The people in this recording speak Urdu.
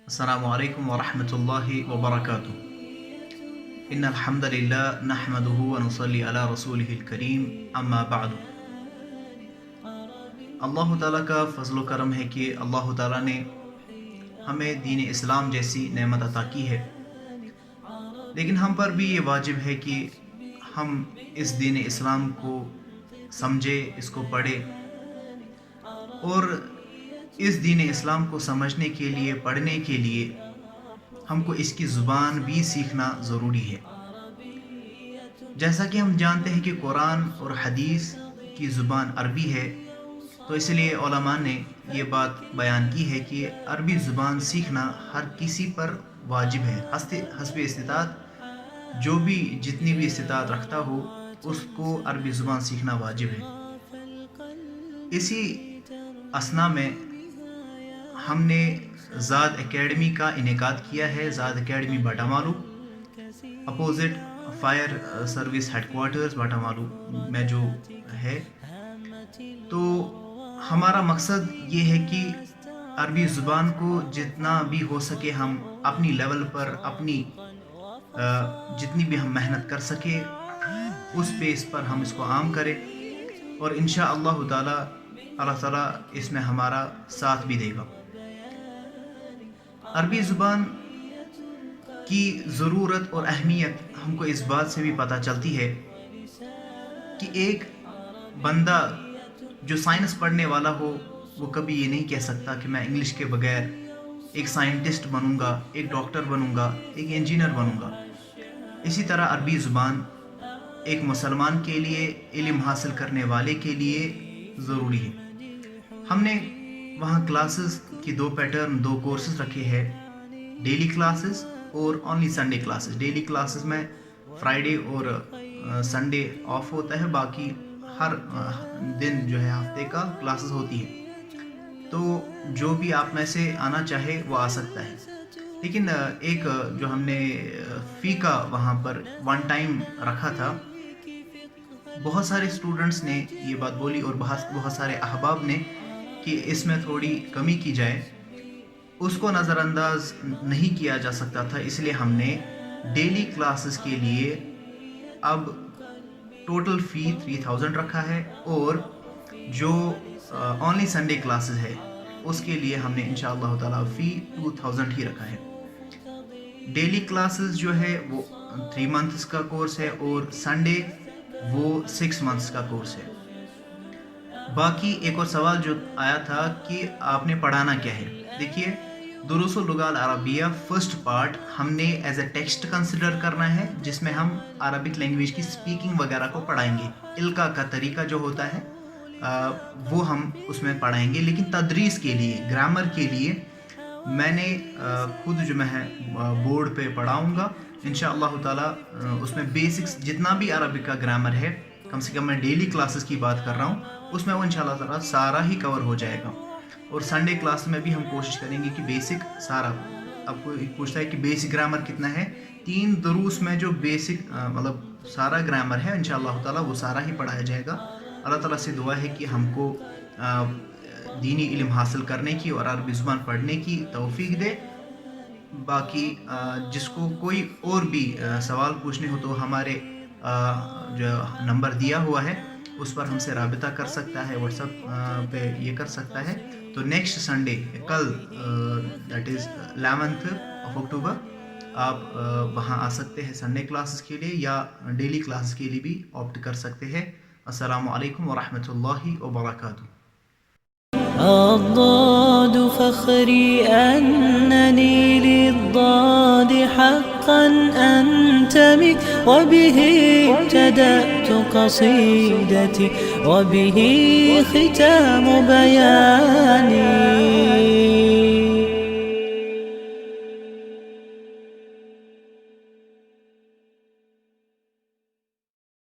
السلام علیکم ورحمۃ اللہ وبرکاتہ۔ ان الحمد للہ نحمده ونصلی علی رسولہ الکریم، اما بعد۔ اللہ تعالیٰ کا فضل و کرم ہے کہ اللہ تعالیٰ نے ہمیں دین اسلام جیسی نعمت عطا کی ہے، لیکن ہم پر بھی یہ واجب ہے کہ ہم اس دین اسلام کو سمجھیں، اس کو پڑھیں، اور اس دین اسلام کو سمجھنے کے لیے، پڑھنے کے لیے ہم کو اس کی زبان بھی سیکھنا ضروری ہے۔ جیسا کہ ہم جانتے ہیں کہ قرآن اور حدیث کی زبان عربی ہے، تو اس لیے علماء نے یہ بات بیان کی ہے کہ عربی زبان سیکھنا ہر کسی پر واجب ہے، حسب استطاعت۔ جو بھی جتنی بھی استطاعت رکھتا ہو اس کو عربی زبان سیکھنا واجب ہے۔ اسی اثنا میں ہم نے زاد اکیڈمی کا انعقاد کیا ہے، Zad academy Batamaloo, opposite fire service headquarters Batamaloo میں جو ہے۔ تو ہمارا مقصد یہ ہے کہ عربی زبان کو جتنا بھی ہو سکے ہم اپنی لیول پر، اپنی جتنی بھی ہم محنت کر سکے اس بیس پر ہم اس کو عام کریں، اور انشاءاللہ تعالی اللہ تعالیٰ اس میں ہمارا ساتھ بھی دے گا۔ عربی زبان کی ضرورت اور اہمیت ہم کو اس بات سے بھی پتہ چلتی ہے کہ ایک بندہ جو سائنس پڑھنے والا ہو وہ کبھی یہ نہیں کہہ سکتا کہ میں انگلش کے بغیر ایک سائنٹسٹ بنوں گا، ایک ڈاکٹر بنوں گا، ایک انجینئر بنوں گا۔ اسی طرح عربی زبان ایک مسلمان کے لیے، علم حاصل کرنے والے کے لیے ضروری ہے۔ ہم نے وہاں کلاسز کی دو پیٹرن، دو کورسز رکھے ہیں، ڈیلی کلاسز اور only Sunday classes. Daily classes میں فرائیڈے اور سنڈے آف ہوتا ہے، باقی ہر دن جو ہے ہفتے کا کلاسز ہوتی ہے۔ تو جو بھی آپ میں سے آنا چاہے وہ آ سکتا ہے، لیکن ایک جو ہم نے فی کا وہاں پر ون ٹائم رکھا تھا، بہت سارے اسٹوڈنٹس نے یہ بات بولی اور بہت سارے احباب نے کہ اس میں تھوڑی کمی کی جائے، اس کو نظر انداز نہیں کیا جا سکتا تھا۔ اس لیے ہم نے ڈیلی کلاسز کے لیے اب ٹوٹل فی 3000 رکھا ہے، اور جو اونلی سنڈے کلاسز ہے اس کے لیے ہم نے انشاءاللہ تعالیٰ فی 2000 ہی رکھا ہے۔ ڈیلی کلاسز جو ہے وہ 3 منتھس کا کورس ہے، اور سنڈے وہ 6 منتھس کا کورس ہے۔ باقی ایک اور سوال جو آیا تھا کہ آپ نے پڑھانا کیا ہے۔ دیکھیے، دروس اللغة العربیہ فرسٹ پارٹ ہم نے ایز اے ٹیکسٹ کنسیڈر کرنا ہے، جس میں ہم عربک لینگویج کی سپیکنگ وغیرہ کو پڑھائیں گے، القاء کا طریقہ جو ہوتا ہے وہ ہم اس میں پڑھائیں گے۔ لیکن تدریس کے لیے، گرامر کے لیے میں نے خود جو میں بورڈ پہ پڑھاؤں گا انشاءاللہ تعالیٰ۔ اس میں بیسکس جتنا بھی عربک کا گرامر ہے، کم سے کم میں ڈیلی کلاسز کی بات کر رہا ہوں، اس میں وہ انشاءاللہ تعالیٰ سارا ہی کور ہو جائے گا۔ اور سنڈے کلاس میں بھی ہم کوشش کریں گے کہ بیسک سارا، آپ کو پوچھتا ہے کہ بیسک گرامر کتنا ہے، 3 دروس میں جو بیسک مطلب سارا گرامر ہے انشاءاللہ تعالیٰ وہ سارا ہی پڑھایا جائے گا۔ اللہ تعالیٰ سے دعا ہے کہ ہم کو دینی علم حاصل کرنے کی اور عربی زبان پڑھنے کی توفیق دے۔ باقی جس کو کوئی اور بھی سوال پوچھنے ہو تو ہمارے جو نمبر دیا ہوا ہے اس پر ہم سے رابطہ کر سکتا ہے، واٹس ایپ پہ یہ کر سکتا ہے۔ تو نیکسٹ سنڈے، کل دیٹ از 11 اکتوبر، آپ وہاں آ سکتے ہیں سنڈے کلاسز کے لیے، یا ڈیلی کلاسز کے لیے بھی آپٹ کر سکتے ہیں۔ السلام علیکم ورحمۃ اللہ وبرکاتہ۔ الضاد فخري أنني للضاد حقا أنتمي، وبه ابتدأت قصيدتي وبه ختام بيان